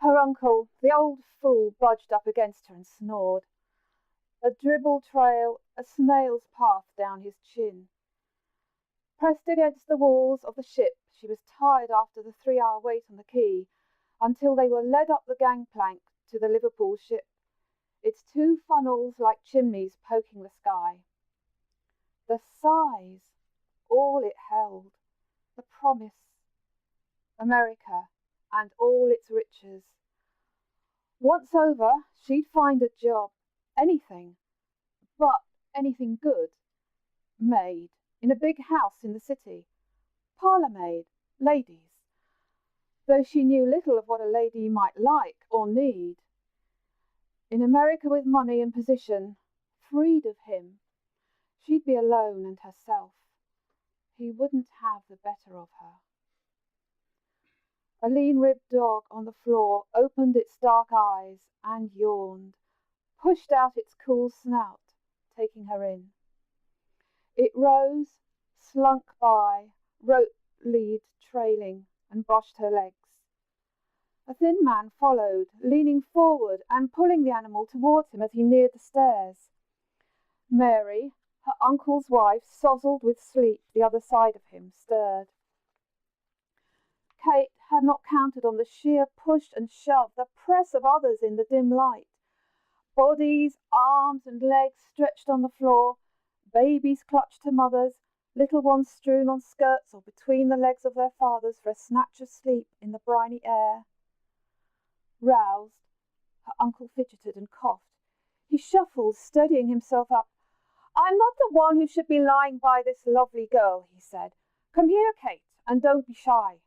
Her uncle, the old fool, budged up against her and snored. A dribble trail, a snail's path down his chin. Pressed against the walls of the ship, she was tired after the 3-hour wait on the quay, until they were led up the gangplank to the Liverpool ship, its 2 funnels like chimneys poking the sky. The size, all it held, the promise, America and all its riches. Once over, she'd find a job, anything, but anything good, maid, in a big house in the city, parlour maid, ladies, though she knew little of what a lady might like or need. In America with money and position, freed of him, she'd be alone and herself. He wouldn't have the better of her. A lean-ribbed dog on the floor opened its dark eyes and yawned, pushed out its cool snout, taking her in. It rose, slunk by, rope lead trailing, and brushed her legs. A thin man followed, leaning forward and pulling the animal towards him as he neared the stairs. Mary, her uncle's wife, sozzled with sleep the other side of him, stirred. Kate had not counted on the sheer push and shove, the press of others in the dim light. Bodies, arms and legs stretched on the floor, babies clutched to mothers, little ones strewn on skirts or between the legs of their fathers for a snatch of sleep in the briny air. Roused, her uncle fidgeted and coughed. He shuffled, steadying himself up. "I'm not the one who should be lying by this lovely girl," he said. "Come here, Kate, and don't be shy."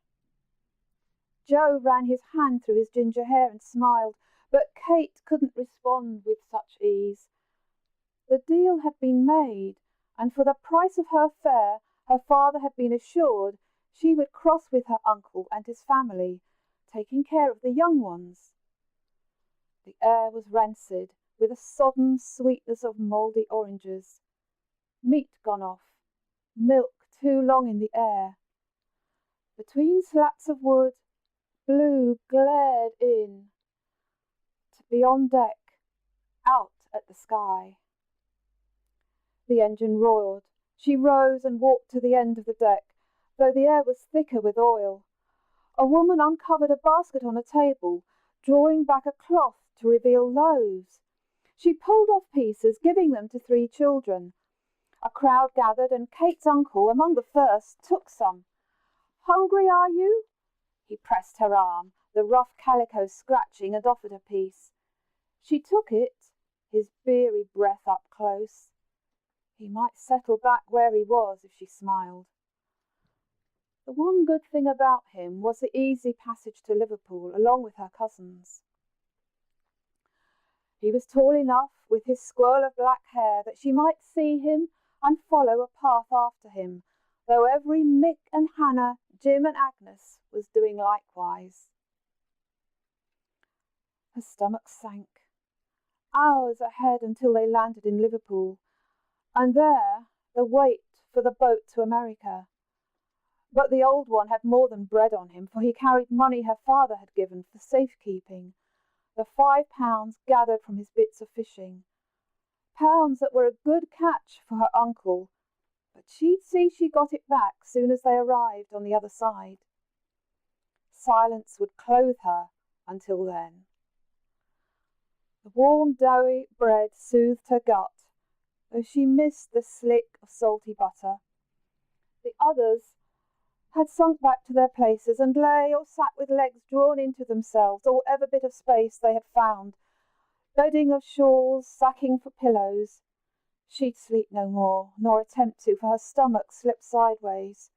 Joe ran his hand through his ginger hair and smiled, but Kate couldn't respond with such ease. The deal had been made, and for the price of her fare her father had been assured she would cross with her uncle and his family, taking care of the young ones. The air was rancid, with a sodden sweetness of mouldy oranges. Meat gone off, milk too long in the air. Between slats of wood, blue glared in, to be on deck, out at the sky. The engine roared. She rose and walked to the end of the deck, though the air was thicker with oil. A woman uncovered a basket on a table, drawing back a cloth to reveal loaves. She pulled off pieces, giving them to 3 children. A crowd gathered, and Kate's uncle, among the first, took some. "Hungry, are you?" He pressed her arm, the rough calico scratching, and offered a piece. She took it, his beery breath up close. He might settle back where he was if she smiled. The one good thing about him was the easy passage to Liverpool, along with her cousins. He was tall enough, with his swirl of black hair, that she might see him and follow a path after him, though every Mick and Hannah, Jim and Agnes was doing likewise. Her stomach sank. Hours ahead until they landed in Liverpool, and there the wait for the boat to America. But the old one had more than bread on him, for he carried money her father had given for safekeeping, the £5 gathered from his bits of fishing. Pounds that were a good catch for her uncle, but she'd see she got it back soon as they arrived on the other side. Silence would clothe her until then. The warm, doughy bread soothed her gut, though she missed the slick of salty butter. The others had sunk back to their places, and lay or sat with legs drawn into themselves, or whatever bit of space they had found, bedding of shawls, sacking for pillows. She'd sleep no more, nor attempt to, for her stomach slipped sideways.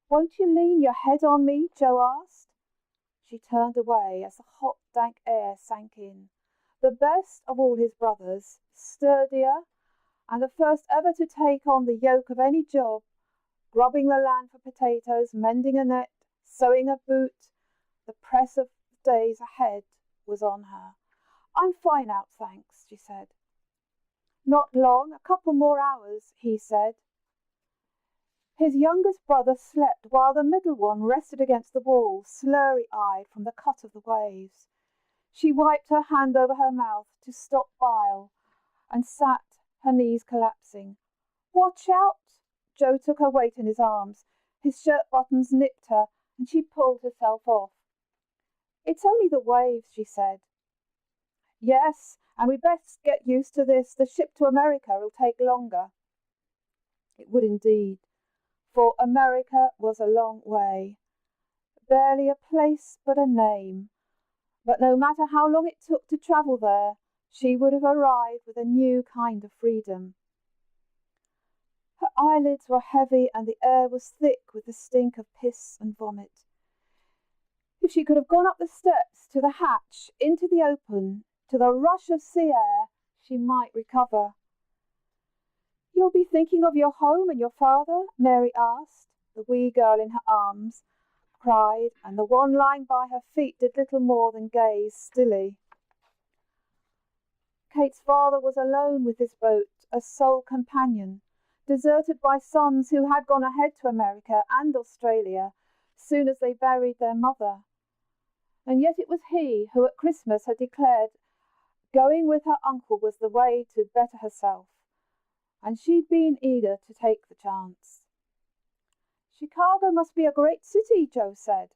"Won't you lean your head on me?" Joe asked. She turned away as the hot, dank air sank in. The best of all his brothers, sturdier, and the first ever to take on the yoke of any job, grubbing the land for potatoes, mending a net, sewing a boot, the press of days ahead was on her. "I'm fine out, thanks," she said. "Not long, a couple more hours," he said. His youngest brother slept while the middle one rested against the wall, slurry-eyed from the cut of the waves. She wiped her hand over her mouth to stop bile and sat, her knees collapsing. "Watch out!" Joe took her weight in his arms. His shirt buttons nipped her, and she pulled herself off. "It's only the waves," she said. "Yes, and we'd best get used to this. The ship to America will take longer." It would indeed, for America was a long way. Barely a place, but a name. But no matter how long it took to travel there, she would have arrived with a new kind of freedom. Her eyelids were heavy and the air was thick with the stink of piss and vomit. If she could have gone up the steps, to the hatch, into the open, to the rush of sea air, she might recover. "You'll be thinking of your home and your father?" Mary asked. The wee girl in her arms cried, and the one lying by her feet did little more than gaze stilly. Kate's father was alone with his boat, a sole companion, deserted by sons who had gone ahead to America and Australia soon as they buried their mother. And yet it was he who at Christmas had declared going with her uncle was the way to better herself, and she'd been eager to take the chance. "Chicago must be a great city," Joe said.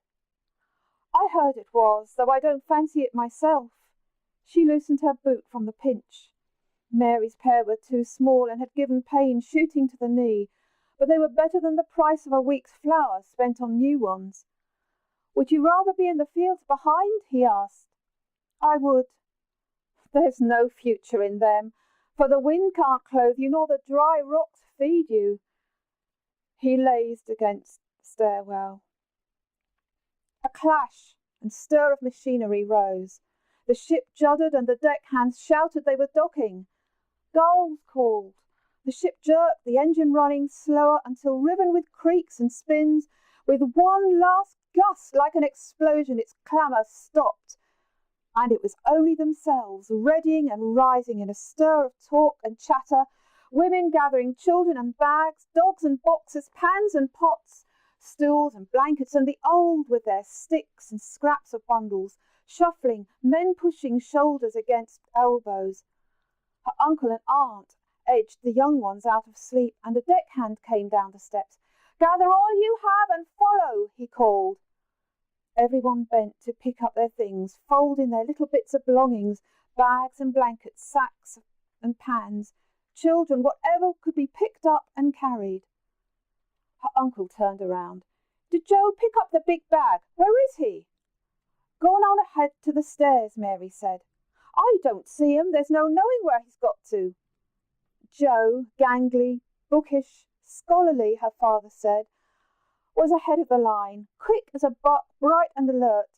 "I heard it was, though I don't fancy it myself." She loosened her boot from the pinch. Mary's pair were too small and had given pain shooting to the knee, but they were better than the price of a week's flour spent on new ones. "Would you rather be in the fields behind?" he asked. "I would. There's no future in them, for the wind can't clothe you, nor the dry rocks feed you." He lazed against the stairwell. A clash and stir of machinery rose. The ship juddered and the deckhands shouted they were docking. Gulls called. The ship jerked, the engine running slower until, riven with creaks and spins, with one last gust like an explosion, its clamour stopped. And it was only themselves, readying and rising in a stir of talk and chatter, women gathering children and bags, dogs and boxes, pans and pots, stools and blankets, and the old with their sticks and scraps of bundles, shuffling, men pushing shoulders against elbows. Her uncle and aunt edged the young ones out of sleep, and a deckhand came down the steps. "Gather all you have and follow," he called. Everyone bent to pick up their things, fold in their little bits of belongings, bags and blankets, sacks and pans, children, whatever could be picked up and carried. Her uncle turned around. "Did Joe pick up the big bag? Where is he?" "Gone on ahead to the stairs," Mary said. "I don't see him. There's no knowing where he's got to." Joe, gangly, bookish, scholarly, her father said, was ahead of the line, quick as a buck, bright and alert,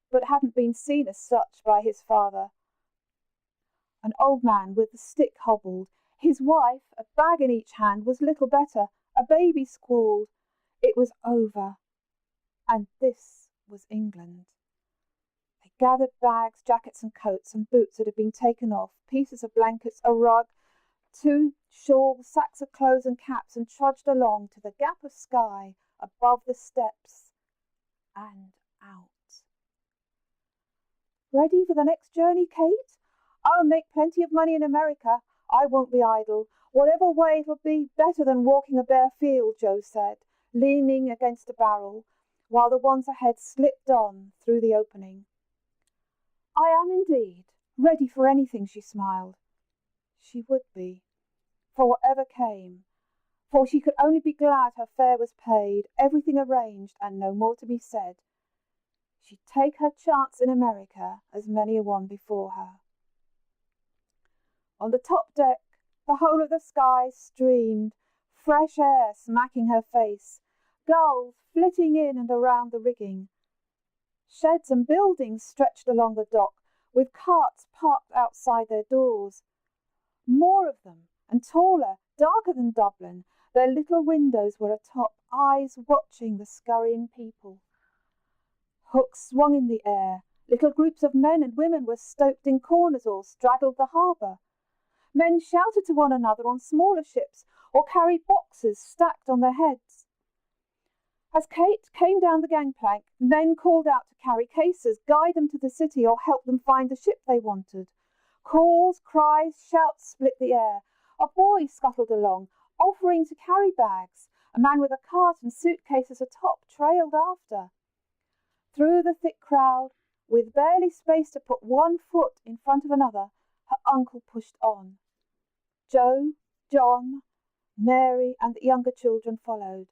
but hadn't been seen as such by his father. An old man with the stick hobbled. His wife, a bag in each hand, was little better. A baby squalled. It was over. And this was England. They gathered bags, jackets and coats and boots that had been taken off, pieces of blankets, a rug, 2 shawls, sacks of clothes and caps, and trudged along to the gap of sky above the steps and out. "Ready for the next journey, Kate? I'll make plenty of money in America. I won't be idle. Whatever way it'll be, better than walking a bare field," Joe said, leaning against a barrel, while the ones ahead slipped on through the opening. "I am indeed. Ready for anything," she smiled. She would be, for whatever came, for she could only be glad her fare was paid, everything arranged, and no more to be said. She'd take her chance in America, as many a one before her. On the top deck, the whole of the sky streamed, fresh air smacking her face, gulls flitting in and around the rigging. Sheds and buildings stretched along the dock, with carts parked outside their doors. More of them, and taller, darker than Dublin. Their little windows were atop, eyes watching the scurrying people. Hooks swung in the air. Little groups of men and women were stoked in corners or straddled the harbour. Men shouted to one another on smaller ships or carried boxes stacked on their heads. As Kate came down the gangplank, men called out to carry cases, guide them to the city, or help them find the ship they wanted. Calls, cries, shouts split the air. A boy scuttled along, offering to carry bags. A man with a cart and suitcases atop trailed after. Through the thick crowd, with barely space to put one foot in front of another, her uncle pushed on. Joe, John, Mary, and the younger children followed.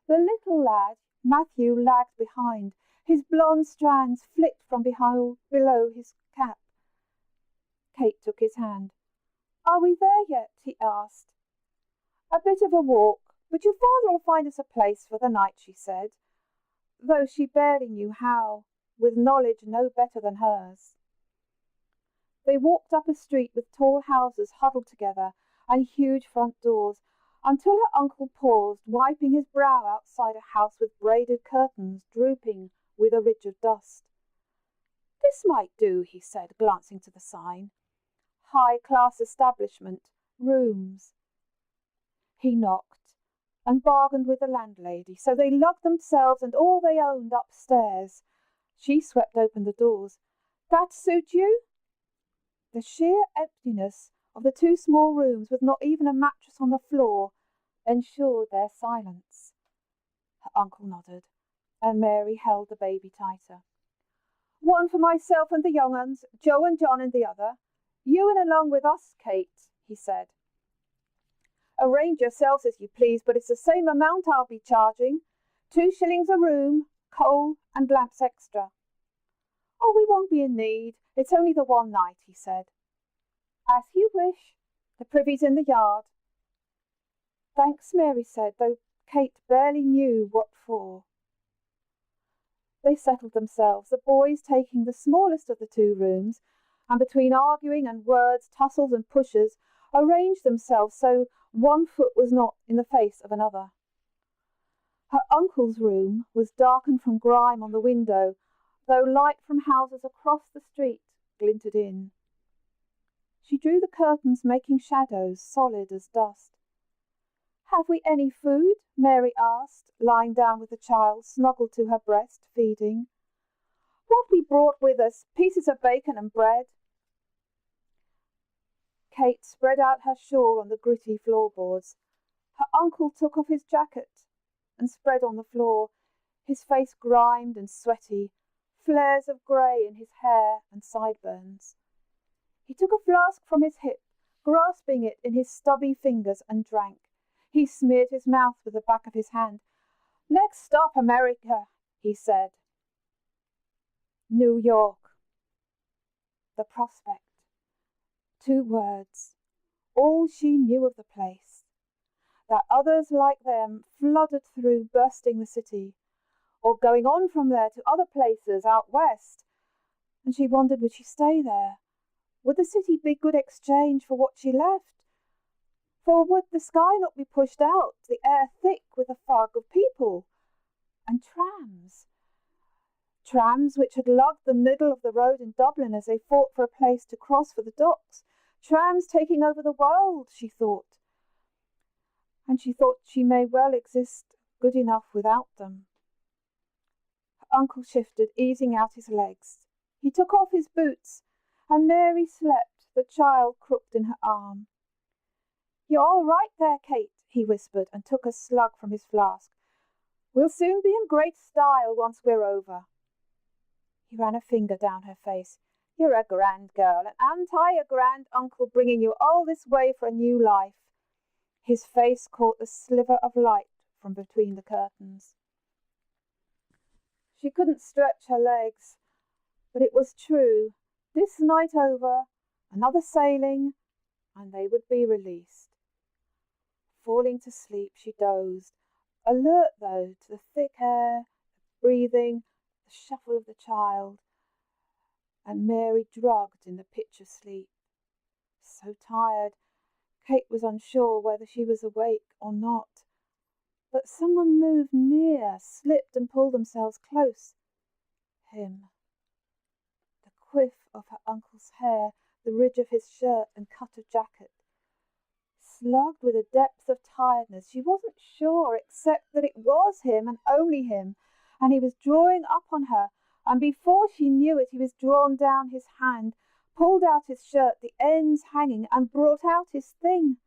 The little lad, Matthew, lagged behind. His blonde strands flicked from below his cap. Kate took his hand. "Are we there yet?" he asked. "A bit of a walk, but your father will find us a place for the night," she said, though she barely knew how, with knowledge no better than hers. They walked up a street with tall houses huddled together and huge front doors, until her uncle paused, wiping his brow outside a house with braided curtains drooping with a ridge of dust. "This might do," he said, glancing to the sign. "High-class establishment, rooms." He knocked and bargained with the landlady, so they lugged themselves and all they owned upstairs. She swept open the doors. "That suit you?" The sheer emptiness of the two small rooms, with not even a mattress on the floor, ensured their silence. Her uncle nodded, and Mary held the baby tighter. "One for myself and the young uns, Joe and John in the other. You in along with us, Kate," he said. "Arrange yourselves as you please, but it's the same amount I'll be charging. 2 shillings a room, coal and lamps extra." "Oh, we won't be in need. It's only the one night," he said. "As you wish. The privy's in the yard." "Thanks," Mary said, though Kate barely knew what for. They settled themselves, the boys taking the smallest of the 2 rooms, and between arguing and words, tussles and pushes, arranged themselves so one foot was not in the face of another. Her uncle's room was darkened from grime on the window, though light from houses across the street glinted in. She drew the curtains, making shadows solid as dust. "Have we any food?" Mary asked, lying down with the child snuggled to her breast, feeding. "What we brought with us, pieces of bacon and bread." Kate spread out her shawl on the gritty floorboards. Her uncle took off his jacket and spread on the floor, his face grimed and sweaty, flares of grey in his hair and sideburns. He took a flask from his hip, grasping it in his stubby fingers, and drank. He smeared his mouth with the back of his hand. "Next stop, America," he said. New York. The prospect. 2 words, all she knew of the place. That others like them flooded through, bursting the city, or going on from there to other places out west, and she wondered, would she stay there? Would the city be good exchange for what she left? For would the sky not be pushed out, the air thick with the fog of people? And trams which had lugged the middle of the road in Dublin as they fought for a place to cross for the docks. Trams taking over the world, she thought. And she thought she may well exist good enough without them. Her uncle shifted, easing out his legs. He took off his boots, and Mary slept, the child crooked in her arm. "You're all right there, Kate," he whispered, and took a slug from his flask. "We'll soon be in great style once we're over." He ran a finger down her face. "You're a grand girl, and aren't I a grand uncle, bringing you all this way for a new life?" His face caught the sliver of light from between the curtains. She couldn't stretch her legs, but it was true. This night over, another sailing, and they would be released. Falling to sleep, she dozed, alert though to the thick air, the breathing, the shuffle of the child, and Mary drugged in the pitch of sleep. So tired, Kate was unsure whether she was awake or not. But someone moved near, slipped and pulled themselves close. Him. The quiff of her uncle's hair, the ridge of his shirt and cut of jacket. slugged with the depths of tiredness. She wasn't sure, except that it was him and only him, and he was drawing up on her, and before she knew it, he was drawn down his hand, pulled out his shirt, the ends hanging, and brought out his thing,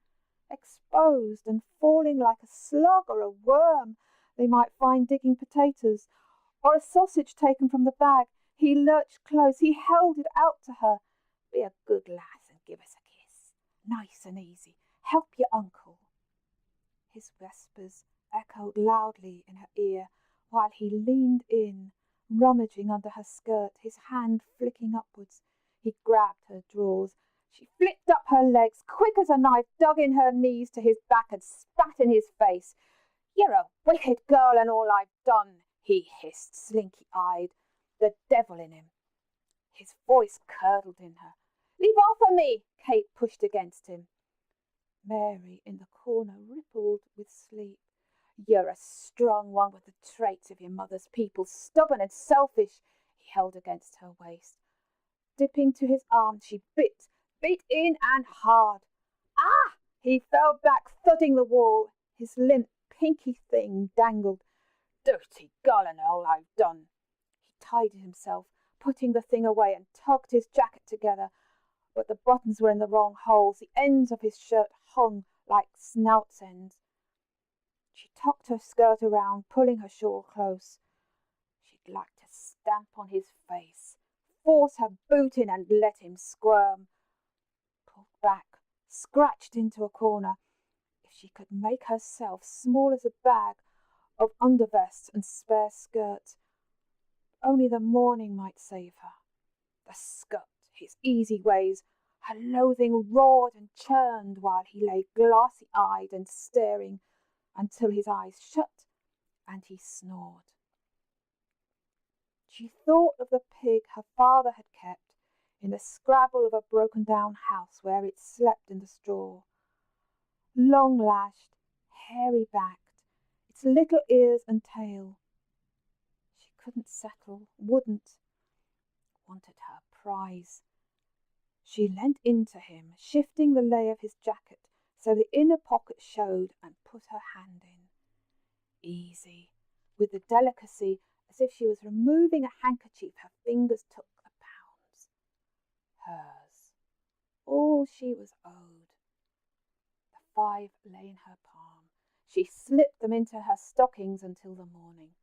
exposed and falling like a slug or a worm they might find digging potatoes, or a sausage taken from the bag. He lurched close, he held it out to her. Be a good lass and give us a kiss, nice and easy. Help your uncle. His whispers echoed loudly in her ear, while he leaned in, rummaging under her skirt, his hand flicking upwards. He grabbed her drawers. She flicked up her legs, quick as a knife, dug in her knees to his back and spat in his face. You're a wicked girl and all I've done, he hissed, slinky-eyed, the devil in him. His voice curdled in her. Leave off of me, Kate pushed against him. Mary in the corner rippled with sleep. You're a strong one with the traits of your mother's people, stubborn and selfish, he held against her waist. Dipping to his arm, she bit in and hard. Ah! He fell back, thudding the wall. His limp, pinky thing dangled. Dirty girl and all I've done. He tidied himself, putting the thing away, and tugged his jacket together, but the buttons were in the wrong holes. The ends of his shirt hung like snout's ends. She tucked her skirt around, pulling her shawl close. She'd like to stamp on his face, force her boot in and let him squirm. Pulled back, scratched into a corner. If she could make herself small as a bag of undervests and spare skirts, only the morning might save her. The skirt, his easy ways, her loathing roared and churned while he lay glassy-eyed and staring until his eyes shut and he snored. She thought of the pig her father had kept in the scrabble of a broken-down house where it slept in the straw. Long-lashed, hairy-backed, its little ears and tail. She couldn't settle, wouldn't. Wanted her prize. She leant into him, shifting the lay of his jacket so the inner pocket showed, and put her hand in. Easy, with the delicacy as if she was removing a handkerchief. Her fingers took the pounds. Hers. All she was owed. The 5 lay in her palm. She slipped them into her stockings until the morning.